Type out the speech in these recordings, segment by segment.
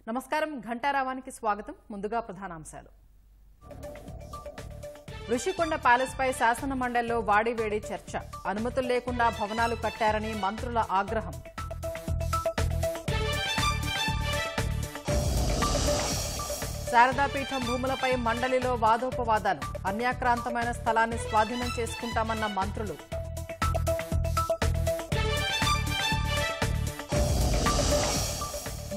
నమస్కారం ఘంటారావానికి స్వాగతం. ముందుగా ప్రధానాంశాలు. ఋషికొండ ప్యాలెస్ పై శాసన మండలిలో వాడివేడి చర్చ. అనుమతులు లేకుండా భవనాలు కట్టారని మంత్రుల ఆగ్రహం. శారదాపీఠం భూములపై మండలిలో వాదోపవాదాలు. అన్యాక్రాంతమైన స్థలాన్ని స్వాధీనం చేసుకుంటామన్న మంత్రులు.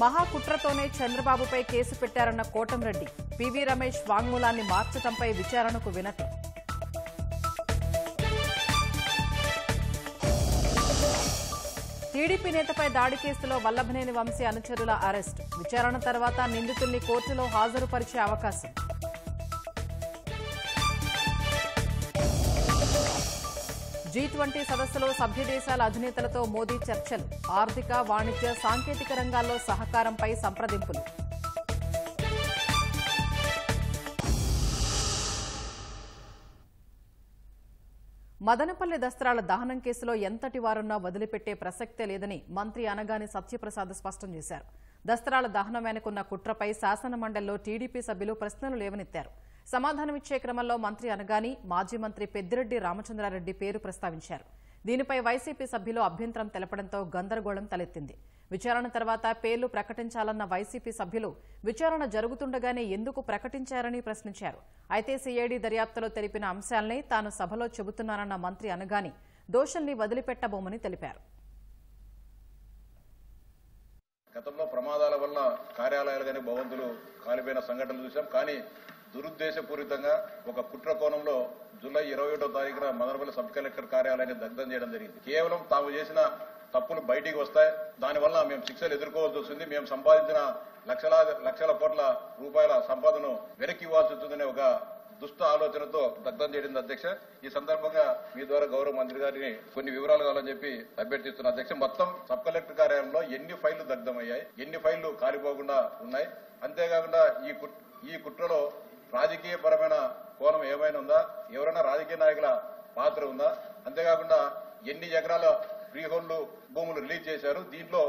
మహాకుట్రతోనే చంద్రబాబుపై కేసు పెట్టారన్న కోటంరెడ్డి. పివి రమేష్ వాంగ్మూలాన్ని మార్చడంపై విచారణకు వినతి. టీడీపీ నేతపై దాడి కేసులో వల్లభనేని వంశీ అనుచరుల అరెస్ట్. విచారణ తర్వాత నిందితుల్ని కోర్టులో హాజరుపరిచే అవకాశం. G20 సదస్సులో సభ్య దేశాల అధినేతలతో మోదీ చర్చలు. ఆర్థిక, వాణిజ్య, సాంకేతిక రంగాల్లో సహకారంపై సంప్రదింపులు. మదనపల్లి దస్త్రాల దహనం కేసులో ఎంతటి వారున్నా వదిలిపెట్టే ప్రసక్తే లేదని మంత్రి అనగాని సత్యప్రసాద్ స్పష్టం చేశారు. దస్త్రాల దహనం వెనుకున్న కుట్రపై శాసన మండలిలో టీడీపీ సభ్యులు ప్రశ్నలు లేవనెత్తారు. సమాధానమిచ్చే క్రమంలో మంత్రి అనగాని మాజీ మంత్రి పెద్దిరెడ్డి రామచంద్రారెడ్డి పేరు ప్రస్తావించారు. దీనిపై వైసీపీ సభ్యులు అభ్యంతరం తెలపడంతో గందరగోళం తలెత్తింది. విచారణ తర్వాత పేర్లు ప్రకటించాలన్న వైసీపీ సభ్యులు విచారణ జరుగుతుండగానే ఎందుకు ప్రకటించారని ప్రశ్నించారు. అయితే సీఐడీ దర్యాప్తులో తెలిపిన అంశాలనే తాను సభలో చెబుతున్నానన్న మంత్రి అనగాని దోషుల్ని వదిలిపెట్టబోమని తెలిపారు. గతంలో ప్రమాదాల వల్ల కార్యాలయాలు కానీ భవంతులు కాలిపోయిన సంఘటనలు చూశాం. కానీ దురుద్దేశపూరితంగా ఒక కుట్ర కోణంలో జూలై 21వ తారీఖున మదనపల్లి సబ్ కలెక్టర్ కార్యాలయాన్ని దగ్ధం చేయడం జరిగింది. కేవలం తాము చేసిన తప్పులు బయటికి వస్తాయి, దానివల్ల మేము శిక్షలు ఎదుర్కోవాల్సి వస్తుంది, మేము సంపాదించిన లక్షల కోట్ల రూపాయల సంపాదన వెనక్కి ఇవ్వాల్సి వస్తుందనే ఒక దుష్ట ఆలోచనతో దగ్ధం చేయడం అధ్యక్ష. ఈ సందర్భంగా మీ ద్వారా గౌరవ మంత్రి గారిని కొన్ని వివరాలు కావాలని చెప్పి అభ్యర్థిస్తున్న అధ్యక్ష. మొత్తం సబ్ కలెక్టర్ కార్యాలయంలో ఎన్ని ఫైళ్లు దగ్ధమయ్యాయి, ఎన్ని ఫైళ్లు కాలిపోకుండా ఉన్నాయి, అంతేకాకుండా ఈ కుట్రలో రాజకీయ పరమైన కోణం ఏమైనా ఉందా, ఎవరైనా రాజకీయ నాయకుల పాత్ర ఉందా, అంతేకాకుండా ఎన్ని ఎకరాల ఫ్రీహోల్డ్ భూములు రిలీజ్ చేశారు, దీంట్లో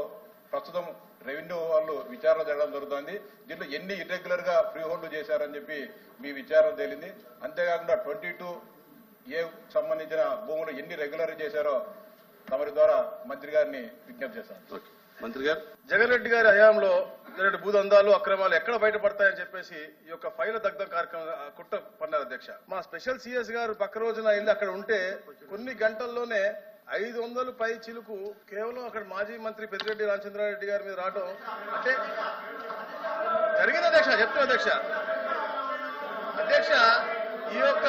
ప్రస్తుతం రెవెన్యూ వాళ్ళు విచారణ జరగడం జరుగుతుంది, దీంట్లో ఎన్ని ఇర్రెగ్యులర్ గా ఫ్రీహోల్డ్ చేశారని చెప్పి మీ విచారణ తేలింది. అంతేకాకుండా 22A సంబంధించిన భూములు ఎన్ని రెగ్యులర్ చేశారో తమరి ద్వారా మంత్రి గారిని విజ్ఞప్తి చేశారు. మంత్రి గారు, జగన్ రెడ్డి గారి హయాంలో ఇలాంటి భూదందాలు అక్రమాలు ఎక్కడ బయటపడతాయని చెప్పేసి ఈ యొక్క ఫైల్ దగ్ధం కార్యక్రమం కుట్ర పన్నారు అధ్యక్ష. మా స్పెషల్ సిఎస్ గారు పక్క రోజున వెళ్ళి అక్కడ ఉంటే కొన్ని గంటల్లోనే 500 పై చిలుకు కేవలం అక్కడ మాజీ మంత్రి పెద్దిరెడ్డి రామచంద్రారెడ్డి గారి మీద రావడం అంటే జరిగింది అధ్యక్ష. చెప్తున్నా అధ్యక్ష. అధ్యక్ష ఈ యొక్క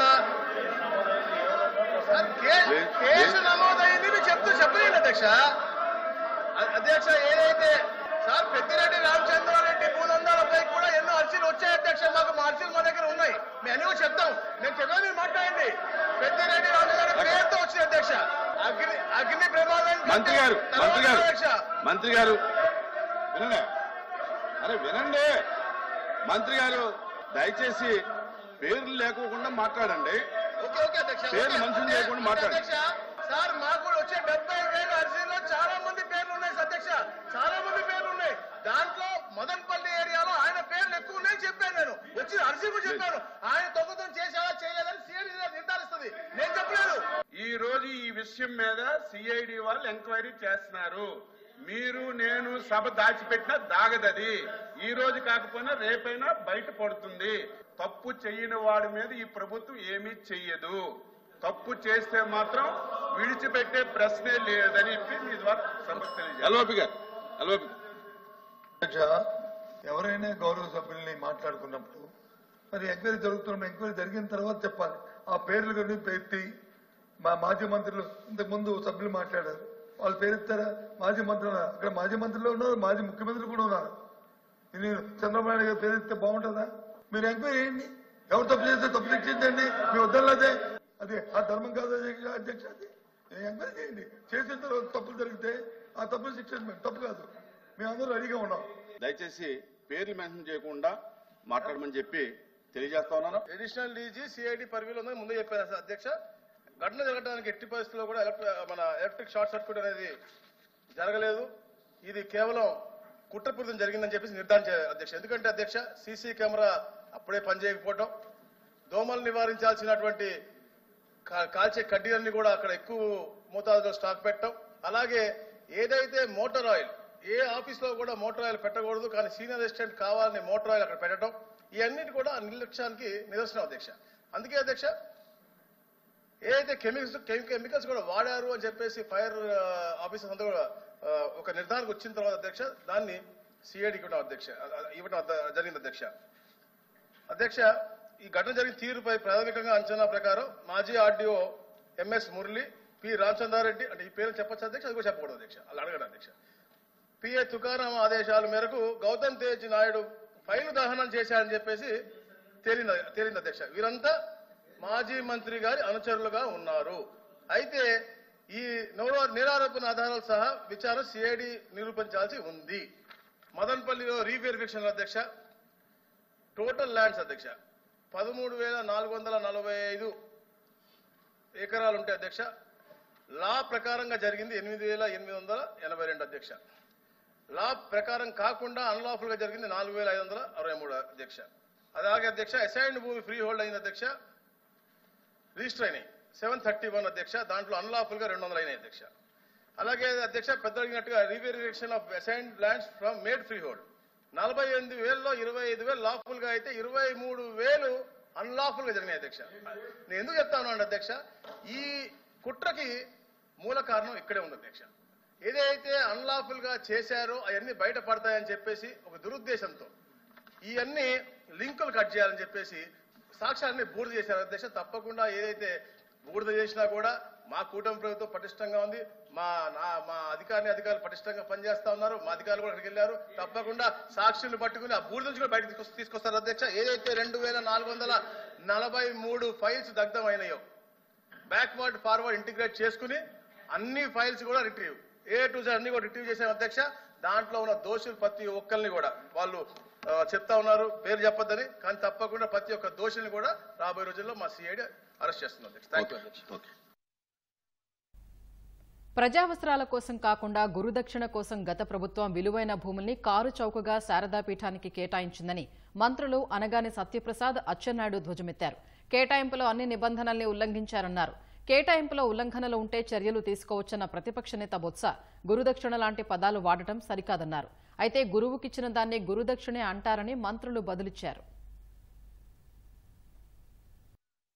కేసు నమోదైంది మీరు చెప్పలేదు అధ్యక్ష. అధ్యక్ష ఏదైతే సార్ పెద్దిరెడ్డి రామచంద్రారెడ్డి భూదందాలపై కూడా ఎన్నో అర్జీలు వచ్చాయి అధ్యక్ష. మాకు మా అర్జీలు మా దగ్గర ఉన్నాయి, మేము అన్ని కూడా చెప్తాం. నేను చెప్పాను, మీరు మాట్లాడండి. పెద్దిరెడ్డి రామచంద్రారెడ్డి పేరుతో వచ్చింది అధ్యక్ష. అగ్ని ప్రమాదం. మంత్రి గారు వినండి, వినండి మంత్రి గారు, దయచేసి పేర్లు లేకోకుండా మాట్లాడండి. పేర్లు మంచిది లేకుండా మాట్లాడండి సార్. మాకు కూడా వచ్చే 70,000 అర్జీల్లో చాలా మంది పేర్లు ఉన్నాయి అధ్యక్ష, చాలా మంది పేర్లు ఉన్నాయి. దాంట్లో మదనపల్లి ఏరియాలో ఆయన పేర్లు ఎక్కువ ఉన్నాయని చెప్పాను. నేను వచ్చిన అర్జీ కూడా చెప్పాను. ఆయన దొంగతనం చేశారా చేయలేదని సిఐడి నిర్ధారిస్తుంది, నేను చెప్పలేదు. ఈ రోజు ఈ విషయం మీద సిఐడి వాళ్ళు ఎంక్వైరీ చేస్తున్నారు. మీరు నేను సభ దాచిపెట్టినా దాగదది. ఈ రోజు కాకపోయినా రేపైనా బయట పడుతుంది. తప్పు చెయ్యని వాడి మీద ఈ ప్రభుత్వం ఏమీ చెయ్యదు. తప్పు చేస్తే మాత్రం విడిచిపెట్టే ప్రశ్నే లేదని మీ ద్వారా ఎవరైనా గౌరవ సభ్యుల్ని మాట్లాడుకున్నప్పుడు మరి ఎంక్వైరీ జరుగుతున్న ఎంక్వైరీ జరిగిన తర్వాత చెప్పాలి. ఆ పేర్లు కానీ పెట్టి మా మాజీ మంత్రులు ఇంతకు ముందు సభ్యులు మాట్లాడారు, వాళ్ళు పేరెత్తారా? మాజీ మంత్రులు అక్కడ మాజీ మంత్రులు ఉన్నారు, మాజీ ముఖ్యమంత్రులు కూడా ఉన్నారు. నేను చంద్రబాబు నాయుడు గారు పేరెత్తే బాగుంటుందా? మీరు ఎంక్వైరీ చేయండి, ఎవరు తప్పు చేస్తే తప్పు శిక్షించండి. మీ వద్దలేదే అదే ఆ ధర్మం కాదు అధ్యక్ష. అది ఎంక్వైరీ చేయండి, చేసిన తర్వాత తప్పులు జరిగితే ఆ తప్పులు శిక్షించండి, తప్పు కాదు. మేమందరూ రెడీగా ఉన్నాం. దయచేసి పేర్లు మెన్షన్ చేయకుండా మాట్లాడమని చెప్పి తెలియజేస్తా ఉన్నాను. అడిషనల్ డీజీ సిఐడి పరిధిలో ఉందని ముందే చెప్పారు అధ్యక్ష. ఘటన జరగడానికి ఎట్టి పరిస్థితుల్లో కూడా ఎలక్ట్రిక్ షార్ట్ సర్క్యూట్ అనేది జరగలేదు. ఇది కేవలం కుట్రపూరితం జరిగిందని చెప్పేసి నిర్ధారించారు అధ్యక్ష. ఎందుకంటే అధ్యక్ష సీసీ కెమెరా అప్పుడే పనిచేయకపోవడం, దోమలు నివారించాల్సినటువంటి కాల్చే కడ్డీలన్నీ కూడా అక్కడ ఎక్కువ మోతాదులో స్టాక్ పెట్టడం, అలాగే ఏదైతే మోటార్ ఆయిల్ ఏ ఆఫీస్లో కూడా మోటార్ ఆయిల్ పెట్టకూడదు కానీ సీనియర్ అసిస్టెంట్ కావాలని మోటార్ ఆయిల్ అక్కడ పెట్టడం, ఇవన్నిటి కూడా నిర్లక్ష్యానికి నిదర్శనం అధ్యక్ష. అందుకే అధ్యక్ష ఏదైతే కెమికల్స్ కూడా వాడారు అని చెప్పేసి ఫైర్ ఆఫీసర్స్ అంతా కూడా ఒక నిర్ధారణకు వచ్చిన తర్వాత అధ్యక్ష దాన్ని సిఐడికి ఇవ్వడం జరిగింది అధ్యక్ష. అధ్యక్ష ఈ ఘటన జరిగిన తీరుపై ప్రాథమికంగా అంచనా ప్రకారం మాజీ RDO MS Murali, P Ramachandra Reddy, అంటే ఈ పేరు చెప్పొచ్చు అధ్యక్ష, అది కూడా చెప్పకూడదు అధ్యక్ష, అలా అడగడం అధ్యక్ష. పిఏ తుకారాం ఆదేశాల మేరకు గౌతమ్ తేజ్ నాయుడు ఫైలు దహనం చేశారని చెప్పేసి తేలింది అధ్యక్ష. వీరంతా మాజీ మంత్రి గారి అనుచరులుగా ఉన్నారు. అయితే ఈ నేరారోపణ ఆధారాలు సహా విచారణ సిఐడి నిరూపించాల్సి ఉంది. మదన్పల్లిలో రీవెరిఫికేషన్ అధ్యక్ష టోటల్ ల్యాండ్స్ అధ్యక్ష 13,445 ఎకరాలు ఉంటాయి అధ్యక్ష. లా ప్రకారంగా జరిగింది 8,882 అధ్యక్ష. లా ప్రకారం కాకుండా అన్లాఫుల్ గా జరిగింది 4,563 అధ్యక్ష. అలాగే అధ్యక్ష అసైన్డ్ భూమి ఫ్రీ హోల్డ్ అయింది అధ్యక్ష, రిజిస్టర్ అయినాయి 731 అధ్యక్ష, దాంట్లో అన్లాఫుల్ గా 200 అయినాయి అధ్యక్ష. అలాగే అధ్యక్ష పెద్ద అడిగినట్టుగా reverification of assigned lands from made free hold 48,000లో 25,000 లాఫుల్ గా అయితే 23,000 అన్లాఫుల్ గా జరిగినాయి అధ్యక్ష. నేను ఎందుకు చెప్తాను అంటే అధ్యక్ష ఈ కుట్రకి మూల కారణం ఇక్కడే ఉంది అధ్యక్ష. ఏదైతే అన్లాఫుల్ గా చేశారో అవన్నీ బయటపడతాయని చెప్పేసి ఒక దురుద్దేశంతో ఇవన్నీ లింకులు కట్ చేయాలని చెప్పేసి సాక్ష్యాన్ని బూడిద చేశారు అధ్యక్ష. తప్పకుండా ఏదైతే బూడిద చేసినా కూడా మా కూటమి ప్రభుత్వం పటిష్టంగా ఉంది, మా అధికారులు పటిష్టంగా పనిచేస్తా ఉన్నారు, మా అధికారులు కూడా అక్కడికి వెళ్ళారు. తప్పకుండా సాక్షులను పట్టుకుని ఆ బూడిద నుంచి కూడా బయటకు తీసుకొస్తారు అధ్యక్ష. ఏదైతే 2,443 ఫైల్స్ దగ్ధమైనాయో బ్యాక్వర్డ్ ఫార్వర్డ్ ఇంటిగ్రేట్ చేసుకుని అన్ని ఫైల్స్ కూడా రిట్రీవ్ A to Z అన్ని కూడా రిట్రీవ్ చేశాం అధ్యక్ష. దాంట్లో ఉన్న దోషులు ప్రతి ఒక్కరిని కూడా వాళ్ళు చెప్తా ఉన్నారు, పేరు చెప్పొద్దని, కానీ తప్పకుండా ప్రతి ఒక్క దోషుల్ని కూడా రాబోయే రోజుల్లో మా సిఐడి అరెస్ట్ చేస్తుంది అధ్యక్ష. థ్యాంక్ యూ అధ్యక్ష. ప్రజావసరాల కోసం కాకుండా గురుదక్షిణ కోసం గత ప్రభుత్వం విలువైన భూముల్ని కారు చౌకగా శారదాపీఠానికి కేటాయించిందని మంత్రులు అనగాని సత్యప్రసాద్, అచ్చెన్నాయుడు ధ్వజమెత్తారు. కేటాయింపులో అన్ని నిబంధనల్ని ఉల్లంఘించారన్నారు. కేటాయింపులో ఉల్లంఘనలు ఉంటే చర్యలు తీసుకోవచ్చన్న ప్రతిపక్ష నేత బొత్స గురుదక్షిణ లాంటి పదాలు వాడటం సరికాదన్నారు. అయితే గురువుకిచ్చిన దాన్ని గురుదక్షిణే అంటారని మంత్రులు బదులిచ్చారు.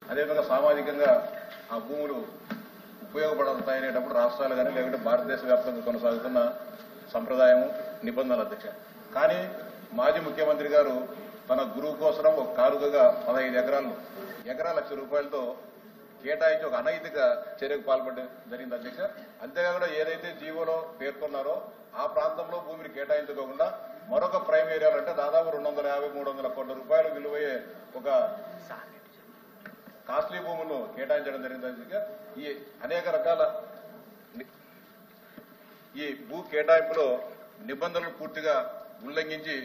అదేవిధంగా సామాజికంగా ఆ భూములు ఉపయోగపడతాయనేటప్పుడు రాష్ట్రాలు కానీ లేకుంటే భారతదేశ వ్యాప్తంగా కొనసాగుతున్న సంప్రదాయం నిబంధనలు అధ్యక్ష. కానీ మాజీ ముఖ్యమంత్రి గారు తన గురువు కోసం ఒక కారుగా 15 ఎకరాలు ₹1,00,000 కేటాయించి ఒక అనైతిక చర్యకు పాల్పడడం జరిగింది అధ్యక్ష. అంతేకాకుండా ఏదైతే జీవోలో పేర్కొన్నారో ఆ ప్రాంతంలో భూమిని కేటాయించుకోకుండా మరొక ప్రైమ్ ఏరియాలు అంటే దాదాపు 250-300 కోట్ల రూపాయలు విలువయ్యే ఒక కాస్ట్లీ భూములను కేటాయించడం జరిగింది అధ్యక్ష. ఈ అనేక రకాల ఈ భూ కేటాయింపులో నిబంధనలు పూర్తిగా ఉల్లంఘించి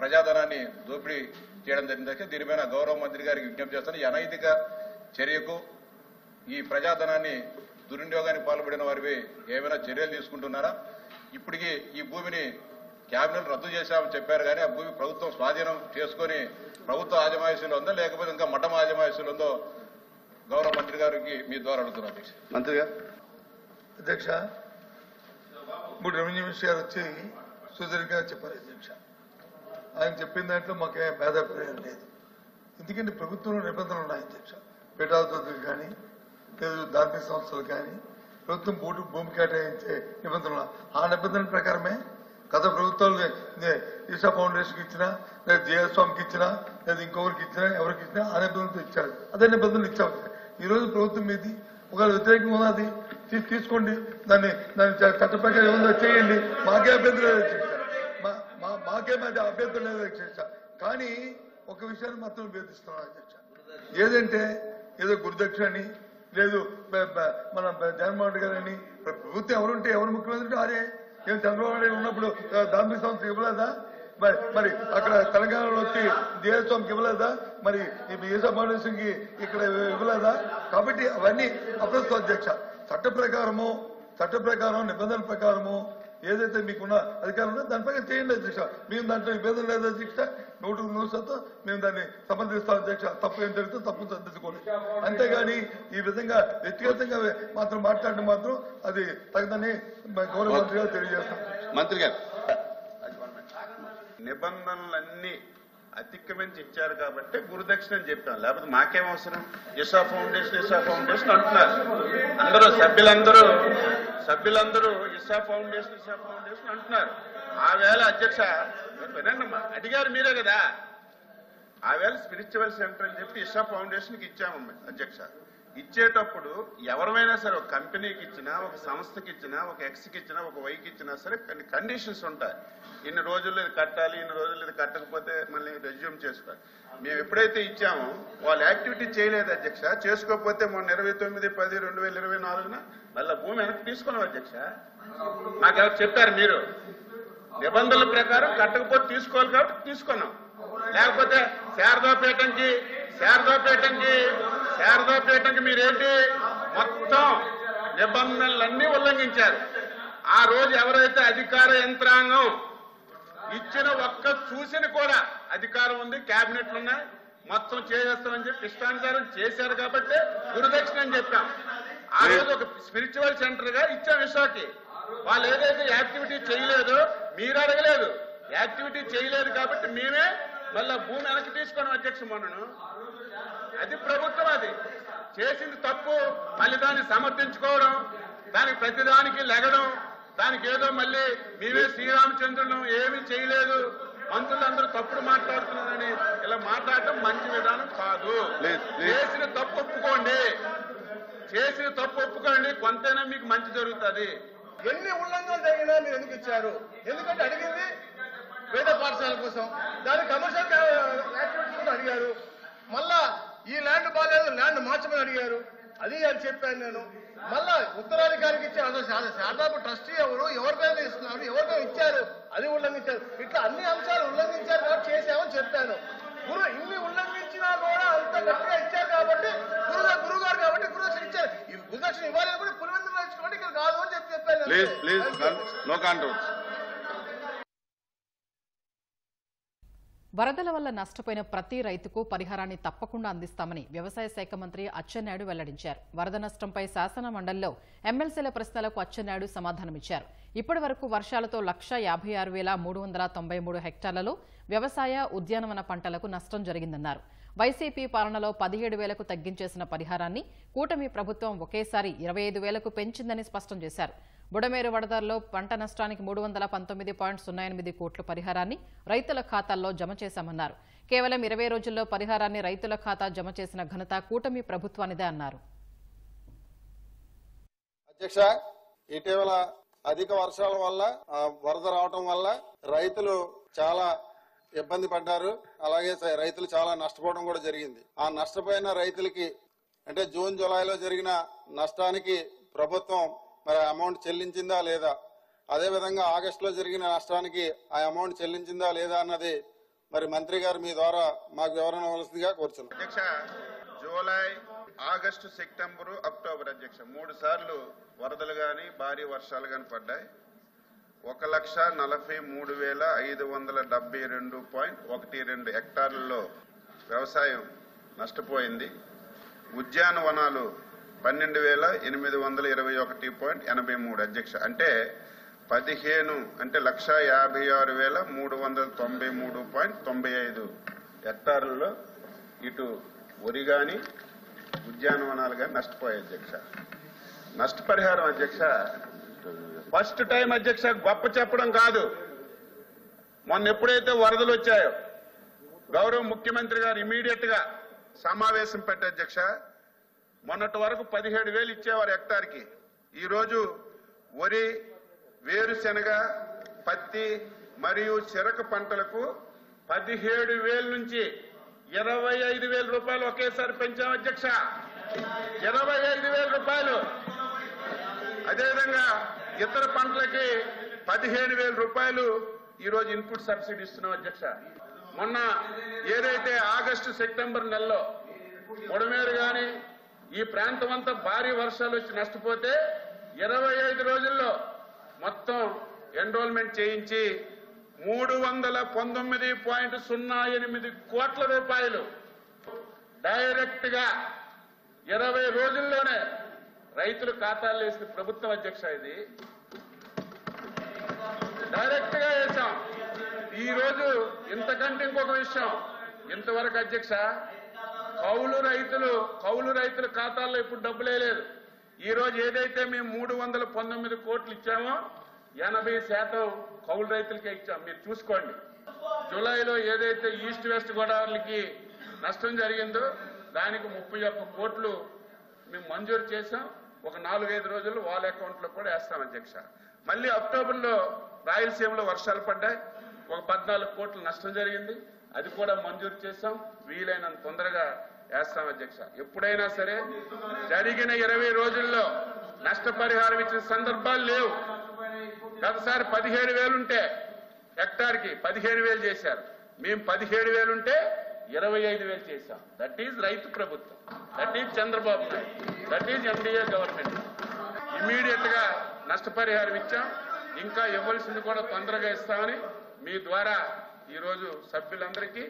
ప్రజాధనాన్ని దోపిడీ చేయడం జరిగింది. దీనిపైన గౌరవ మంత్రి గారికి విజ్ఞప్తి చేస్తాను. ఈ అనైతిక చర్యకు ఈ ప్రజాధనాన్ని దుర్వినియోగానికి పాల్పడిన వారిపై ఏమైనా చర్యలు తీసుకుంటున్నారా? ఇప్పటికీ ఈ భూమిని క్యాబినెట్ రద్దు చేశామని చెప్పారు, కానీ ఆ భూమి ప్రభుత్వం స్వాధీనం చేసుకుని ప్రభుత్వ ఆజమాయిషీలో ఉందో లేకపోతే ఇంకా మఠం ఆజమాయిషీలో ఉందో గౌరవ మంత్రి గారికి మీ ద్వారా అడుగుతున్నారు అధ్యక్ష. మంత్రి గారు. అధ్యక్ష ఇప్పుడు రెవెన్యూ మినిస్టర్ గారు వచ్చి సుదీర్ఘంగా చెప్పారు అధ్యక్ష. ఆయన చెప్పిన దాంట్లో మాకే భేదాభిప్రాయం లేదు. ఎందుకంటే ప్రభుత్వంలో నిబంధనలు ఉన్నాయి అధ్యక్ష. పీఠాధిపతులు కానీ లేదు ధార్మిక సంస్థలు కానీ ప్రభుత్వం భూమి కేటాయించే నిబంధనలు ఆ నిబంధనల ప్రకారమే గత ప్రభుత్వాలు ఈశా ఫౌండేషన్కి ఇచ్చినా లేదా జేఎస్ స్వామికి ఇచ్చినా లేదా ఇంకొకరికి ఇచ్చినా ఎవరికి ఇచ్చినా ఆ నిబంధనలతో ఇచ్చారు. అదే నిబంధనలు ఇచ్చాము. ఈ రోజు ప్రభుత్వం మీది ఒకవేళ వ్యతిరేకంగా ఉన్నది తీసుకోండి, దాన్ని చట్ట ప్రకారం ఏముందో చేయండి, మాకే అభ్యంతరం లేదు అధ్యక్ష. మాకేమది అభ్యంతరం లేదు అధ్యక్ష. కానీ ఒక విషయాన్ని మాత్రం వేధిస్తున్నాం అధ్యక్ష. ఏదంటే ఏదో గురుదక్షిణని లేదు మన జగన్మోహన్ రెడ్డి గారని ప్రభుత్వం ఎవరుంటే ఎవరు ముఖ్యమంత్రి ఆరే ఏం చంద్రబాబు నాయుడు ఉన్నప్పుడు ధార్మిక సంస్థ ఇవ్వలేదా? మరి అక్కడ తెలంగాణలో వచ్చి దేవస్వామికి ఇవ్వలేదా? మరి ఈశా ఫౌండేషన్ కి ఇక్కడ ఇవ్వలేదా? కాబట్టి అవన్నీ అప్రస్తుతం అధ్యక్ష. చట్ట ప్రకారం నిబంధనల ప్రకారము ఏదైతే మీకున్న అధికారం ఉందో దానిపై చేయండి అధ్యక్ష. మేము దాంట్లో ఇబ్బంది లేదు అధ్యక్ష. 100% మేము దాన్ని సమర్థిస్తాం అధ్యక్ష. తప్పు ఏం జరిగితే తప్పు సర్దించుకోండి. అంతేగాని ఈ విధంగా వ్యక్తిగతంగా మాత్రం మాట్లాడడం మాత్రం అది తగదని గౌరవ మంత్రి గారు తెలియజేస్తాం. మంత్రి గారు నిబంధనలన్నీ అతిక్రమించి ఇచ్చారు కాబట్టి గురుదక్షిణ అని చెప్పాం. లేకపోతే మాకేం అవసరం? ఇషా ఫౌండేషన్ అంటున్నారు అందరూ సభ్యులందరూ ఇషా ఫౌండేషన్ అంటున్నారు. ఆ వేళ అధ్యక్ష వినండమ్మా, అడిగారు మీరే కదా. ఆ వేళ స్పిరిచువల్ సెంటర్ అని చెప్పి ఇషా ఫౌండేషన్కి ఇచ్చామమ్మా అధ్యక్ష. ఇచ్చేటప్పుడు ఎవరైనా సరే ఒక కంపెనీకి ఇచ్చినా, ఒక సంస్థకి ఇచ్చినా, ఒక ఎక్స్కి ఇచ్చినా, ఒక వైకి ఇచ్చినా సరే కొన్ని కండిషన్స్ ఉంటాయి. ఇన్ని రోజుల్లో ఇది కట్టాలి, ఇన్ని రోజుల్లో ఇది కట్టకపోతే మళ్ళీ రెజ్యూమ్ చేసుకోవాలి. మేము ఎప్పుడైతే ఇచ్చామో వాళ్ళు యాక్టివిటీ చేయలేదు అధ్యక్ష. చేసుకోకపోతే మొన్న 29/10/2024 మళ్ళీ భూమి వెనక్కి తీసుకున్నాం అధ్యక్ష. నాకు ఎవరు చెప్పారు? మీరు నిబంధనల ప్రకారం కట్టకపోతే తీసుకోవాలి కాబట్టి తీసుకున్నాం. లేకపోతే శారదాపేటంకి మీరేంటి మొత్తం నిబంధనలన్నీ ఉల్లంఘించారు. ఆ రోజు ఎవరైతే అధికార యంత్రాంగం ఇచ్చిన ఒక్క చూసిన కూడా అధికారం ఉంది, క్యాబినెట్లు ఉన్నాయి, మొత్తం చేసేస్తామని చెప్పి ఇష్టానుసారం చేశారు కాబట్టి గురుదక్షిణ అని చెప్పాం. ఆ రోజు ఒక స్పిరిచువల్ సెంటర్ గా ఇచ్చాం విశ్వాకి. వాళ్ళు ఏదైతే యాక్టివిటీ చేయలేదో మీరు అడగలేదు, యాక్టివిటీ చేయలేదు కాబట్టి మేమే మళ్ళా భూమి వెనక్కి తీసుకున్నాం అధ్యక్ష. మొన్నను అది ప్రభుత్వం అది చేసింది తప్పు, మళ్ళీ దాన్ని సమర్థించుకోవడం, దానికి ప్రతిదానికి లెగడం, దానికి ఏదో మళ్ళీ మేమే శ్రీరామచంద్రులను ఏమీ చేయలేదు, మంత్రులందరూ తప్పుడు మాట్లాడుతున్నారని ఇలా మాట్లాడటం మంచి విధానం కాదు. చేసిన తప్పు ఒప్పుకోండి, కొంతైనా మీకు మంచి జరుగుతుంది. ఎన్ని ఉల్లంఘనలు జరిగినా మీరు ఎందుకు ఇచ్చారు? ఎందుకంటే అడిగింది పేద పాఠశాల కోసం, దాని కమర్షియల్ యాక్టివిటీస్ కోసం అడిగారు. మళ్ళా ఈ ల్యాండ్ బాగాలేదు, ల్యాండ్ మార్చమని అడిగారు, అది అని చెప్పాను నేను. మళ్ళా ఉత్తరాధికారికి ఇచ్చారు. అసలు శారదాపు ట్రస్టీ ఎవరికైనా ఇస్తున్నారు, ఎవరికైనా ఇచ్చారు, అది ఉల్లంఘించారు. ఇట్లా అన్ని అంశాలు ఉల్లంఘించారు కాబట్టి చేశామని చెప్పాను. ఇన్ని ఉల్లంఘించినా కూడా అంత గట్టిగా ఇచ్చారు కాబట్టి గురుగారు కాబట్టి గురుదక్షిణ ఇచ్చారు. ఈ గురుదక్షిణ ఇవ్వాలి కూడా పులివెందులు ఇచ్చుకోండి, ఇక్కడ కాదు అని చెప్పాను. వరదల వల్ల నష్టపోయిన ప్రతి రైతుకు పరిహారాన్ని తప్పకుండా అందిస్తామని వ్యవసాయ శాఖ మంత్రి అచ్చెన్నాయుడు వెల్లడించారు. వరద నష్టంపై శాసన మండలిలో ఎమ్మెల్సీల ప్రశ్నలకు అచ్చెన్నాయుడు సమాధానమిచ్చారు. ఇప్పటి వరకు వర్షాలతో 156,393 హెక్టార్లలో వ్యవసాయ, ఉద్యానవన పంటలకు నష్టం జరిగిందన్నారు. వైసీపీ పాలనలో 17,000కు తగ్గించేసిన పరిహారాన్ని కూటమి ప్రభుత్వం ఒకేసారి 25,000కు పెంచిందని స్పష్టం చేశారు. బుడమేరు వరదల్లో పంట నష్టానికి 319.08 కోట్ల పరిహారాన్ని రైతుల ఖాతాల్లో జమ చేశామన్నారు. కేవలం 20 రోజుల్లో పరిహారాన్ని రైతుల ఖాతా జమ చేసిన ఘనత కూటమి ప్రభుత్వానిదే అన్నారు. అధ్యక్ష, ఇటీవల అధిక వర్షాల వల్ల వరద రావటం వల్ల రైతులు చాలా ఇబ్బంది పడ్డారు. అలాగే రైతులు చాలా నష్టపోవడం కూడా జరిగింది. ఆ నష్టపోయిన రైతులకి అంటే జూన్ జూలైలో జరిగిన నష్టానికి ప్రభుత్వం మరి అమౌంట్ చెల్లించిందా లేదా, అదేవిధంగా ఆగస్టులో జరిగిన నష్టానికి ఆ అమౌంట్ చెల్లించిందా లేదా అన్నది మరి మంత్రి గారు మీ ద్వారా మాకు వివరణ ఇవ్వాల్సిందిగా కోరుచున్నాం. అధ్యక్ష, జూలై, ఆగస్టు, సెప్టెంబరు, అక్టోబర్ అధ్యక్ష 3 సార్లు వరదలు గాని భారీ వర్షాలు గాని పడ్డాయి. 1,43,572.12 హెక్టార్లలో వ్యవసాయం నష్టపోయింది. ఉద్యానవనాలు 12,821.83 అధ్యక్ష. అంటే 1,56,393.95 హెక్టార్లలో ఇటు వరి గాని ఉద్యానవనాలు గాని నష్టపోయాయి అధ్యక్ష. నష్టపరిహారం అధ్యక్ష ఫస్ట్ టైం అధ్యక్ష, గొప్ప చెప్పడం కాదు. మొన్న ఎప్పుడైతే వరదలు వచ్చాయో గౌరవ ముఖ్యమంత్రి గారు ఇమీడియట్ గా సమావేశం పెట్టే అధ్యక్ష. మొన్నటి వరకు 17,000 ఇచ్చేవారు హెక్టార్కి. ఈరోజు వరి, వేరుశెనగ, పత్తి మరియు చెరకు పంటలకు 17,000 నుంచి 25,000 రూపాయలు ఒకేసారి పెంచాం అధ్యక్ష. 25,000 రూపాయలు. అదేవిధంగా ఇతర పంటలకి 15,000 రూపాయలు ఈరోజు ఇన్పుట్ సబ్సిడీ ఇస్తున్నాం అధ్యక్ష. మొన్న ఏదైతే ఆగస్టు, సెప్టెంబర్ నెలలో బుడమేరు గాని ఈ ప్రాంతం అంతా భారీ వర్షాలు వచ్చి నష్టపోతే 25 రోజుల్లో మొత్తం ఎన్రోల్మెంట్ చేయించి 319.08 కోట్ల రూపాయలు డైరెక్ట్ గా 20 రోజుల్లోనే రైతులు ఖాతాలు వేసిన ప్రభుత్వం అధ్యక్ష. ఇది డైరెక్ట్ గా వేసాం. ఈ రోజు ఇంతకంటే ఇంకొక విషయం, ఇంతవరకు అధ్యక్ష కౌలు రైతుల ఖాతాల్లో ఇప్పుడు డబ్బులే లేదు. ఈ రోజు ఏదైతే మేము 319 కోట్లు ఇచ్చామో 80% కౌలు రైతులకే ఇచ్చాం. మీరు చూసుకోండి. జూలైలో ఏదైతే ఈస్ట్ వెస్ట్ గోదావరికి నష్టం జరిగిందో దానికి 31 కోట్లు మేము మంజూరు చేశాం. ఒక 4-5 రోజుల్లో వాళ్ళ అకౌంట్లో కూడా వేస్తాం అధ్యక్ష. మళ్ళీ అక్టోబర్లో రాయలసీమలో వర్షాలు పడ్డాయి, ఒక 14 కోట్ల నష్టం జరిగింది, అది కూడా మంజూరు చేశాం. వీలైనంత తొందరగా వేస్తాం అధ్యక్ష. ఎప్పుడైనా సరే జరిగిన 20 రోజుల్లో నష్టపరిహారం ఇచ్చిన సందర్భాలు లేవు. గతసారి 17,000 ఉంటే హెక్టార్కి 15,000 చేశారు. మేము 17,000 ఉంటే 25,000 చేశాం. దట్ ఈజ్ రైతు ప్రభుత్వం, that is Chandrababu Naidu, that is NDA government. Immediate గా నష్టపరిహారం ఇచ్చాం. ఇంకా ఇవ్వాల్సింది కూడా తొందరగా ఇస్తామని మీ ద్వారా ఈరోజు సభ్యులందరికీ,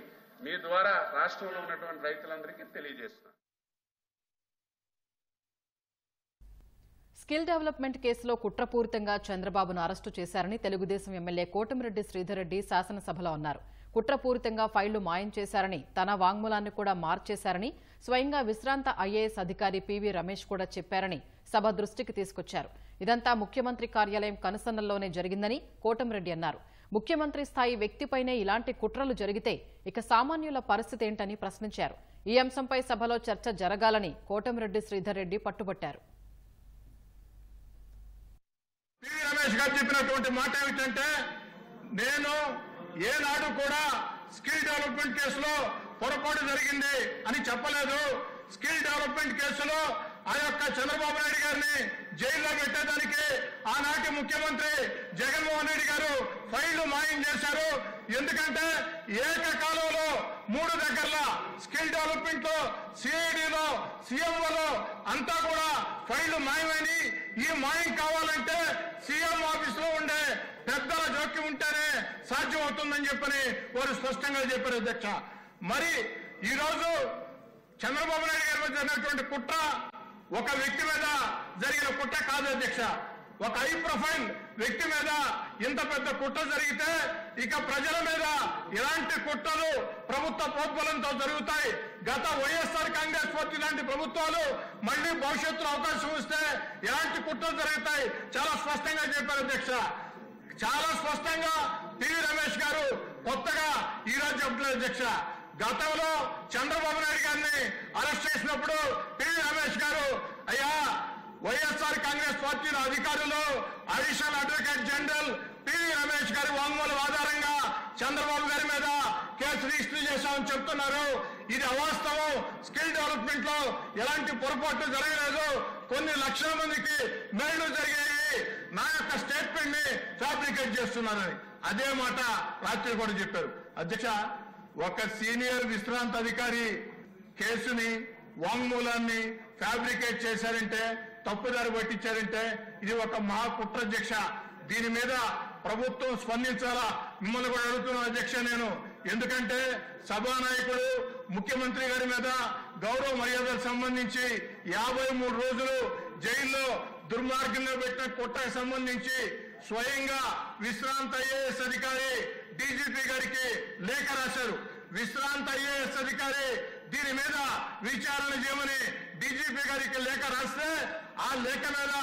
మీ ద్వారా రాష్ట్రంలో ఉన్నటువంటి రైతులందరికీ తెలియజేస్తున్నాం. స్కిల్ డెవలప్మెంట్ కేసులో కుట్రపూరితంగా చంద్రబాబును అరెస్టు చేశారని తెలుగుదేశం ఎమ్మెల్యే కోటమిరెడ్డి శ్రీధర్ రెడ్డి శాసనసభలో అన్నారు. కుట్రపూరితంగా ఫైళ్లు మాయం చేశారని, తన వాంగ్మూలాన్ని కూడా మార్చేశారని స్వయంగా విశ్రాంత ఐఏఎస్ అధికారి పివి రమేష్ కూడా చెప్పారని సభ దృష్టికి తీసుకొచ్చారు. ఇదంతా ముఖ్యమంత్రి కార్యాలయం కనుసన్నల్లోనే జరిగిందని కోటమిరెడ్డి అన్నారు. ముఖ్యమంత్రి స్థాయి వ్యక్తిపైనే ఇలాంటి కుట్రలు జరిగితే ఇక సామాన్యుల పరిస్థితి ఏంటని ప్రశ్నించారు. ఈ అంశంపై సభలో చర్చ జరగాలని కోటమిరెడ్డి శ్రీధర్ రెడ్డి పట్టుబట్టారు. పివి రమేష్ గారు చెప్పినటువంటి మాట ఏమిటంటే, నేను ఏనాడు కూడా స్కిల్ డెవలప్మెంట్ కేసులో పొరపాటు జరిగింది అని చెప్పలేదు. స్కిల్ డెవలప్మెంట్ కేసులో ఆ యొక్క చంద్రబాబు నాయుడు గారిని జైల్లో పెట్టేదానికి ఆనాటి ముఖ్యమంత్రి జగన్మోహన్ రెడ్డి గారు ఫైళ్లు మాయం చేశారు. ఎందుకంటే ఏకకాలంలో 3 దగ్గరలో స్కిల్ డెవలప్మెంట్ లో, సిఐడిలో, సీఎంఓలో అంతా కూడా ఫైళ్లు మాయమని, ఈ మాయం కావాలంటే సీఎం ఆఫీసులో ఉండే పెద్దల జోక్యం ఉంటేనే సాధ్యం అవుతుందని చెప్పని వారు స్పష్టంగా చెప్పారు అధ్యక్ష. మరి ఈ రోజు చంద్రబాబు నాయుడు గారి మీద జరిగినటువంటి కుట్ర ఒక వ్యక్తి మీద జరిగిన కుట్ర కాదు అధ్యక్ష. ఒక హై ప్రొఫైల్ వ్యక్తి మీద ఇంత పెద్ద కుట్ర జరిగితే ఇక ప్రజల మీద ఇలాంటి కుట్రలు ప్రభుత్వ ప్రోద్బలంతో జరుగుతాయి. గత వైఎస్ఆర్ కాంగ్రెస్ పార్టీ లాంటి ప్రభుత్వాలు మళ్లీ భవిష్యత్తులో అవకాశం వస్తే ఎలాంటి కుట్రలు జరుగుతాయి చాలా స్పష్టంగా చెప్పారు అధ్యక్ష. చాలా స్పష్టంగా పివి రమేష్ గారు కొత్తగా ఈ రోజు చెప్తున్నారు అధ్యక్ష. గతంలో చంద్రబాబు నాయుడు గారిని అరెస్ట్ చేసినప్పుడు పివి రమేష్ గారు, అయ్యా వైఎస్ఆర్ కాంగ్రెస్ పార్టీలో అధికారులు additional advocate general PV Ramesh గారి వాంగ్మూలం ఆధారంగా చంద్రబాబు గారి మీద కేసు రిజిస్టర్ చేశామని చెప్తున్నారు. ఇది అవాస్తవం. స్కిల్ డెవలప్మెంట్ లో ఎలాంటి పొరపాట్లు జరగలేదు. కొన్ని లక్షల మందికి మేళ్లు జరిగాయి. నా యొక్క స్టేట్మెంట్ ని ఫ్యాబ్రికేట్ చేస్తున్నారని అదే మాట రాత్రి కూడా చెప్పారు అధ్యక్ష. ఒక సీనియర్ విశ్రాంత అధికారి కేసుని, వాంగ్మూలాన్ని ఫ్యాబ్రికేట్ చేశారంటే, తప్పుదారి పట్టించారంటే ఇది ఒక మహా కుట్ర అధ్యక్ష. దీని మీద ప్రభుత్వం స్పందించాలా మిమ్మల్ని కూడా అడుగుతున్నాను అధ్యక్ష నేను. ఎందుకంటే సభానాయకుడు ముఖ్యమంత్రి గారి మీద గౌరవ మర్యాదలకు సంబంధించి 53 రోజులు జైల్లో దుర్మార్గంగా పెట్టిన కుట్రకు సంబంధించి స్వయంగా విశ్రాంత ఐఏఎస్ అధికారి డీజీపీ గారికి లేఖ రాశారు. విశ్రాంత ఐఏఎస్ అధికారి దీని మీద విచారణ చేయమని డీజీపీ గారికి లేఖ రాస్తే ఆ లేఖ మీద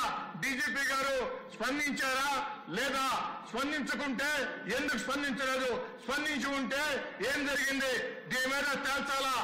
డీజీపీ గారు స్పందించారా లేదా, స్పందించకుంటే ఎందుకు స్పందించలేదు, స్పందించి ఉంటే ఏం జరిగింది, దీని మీద తేల్చాలా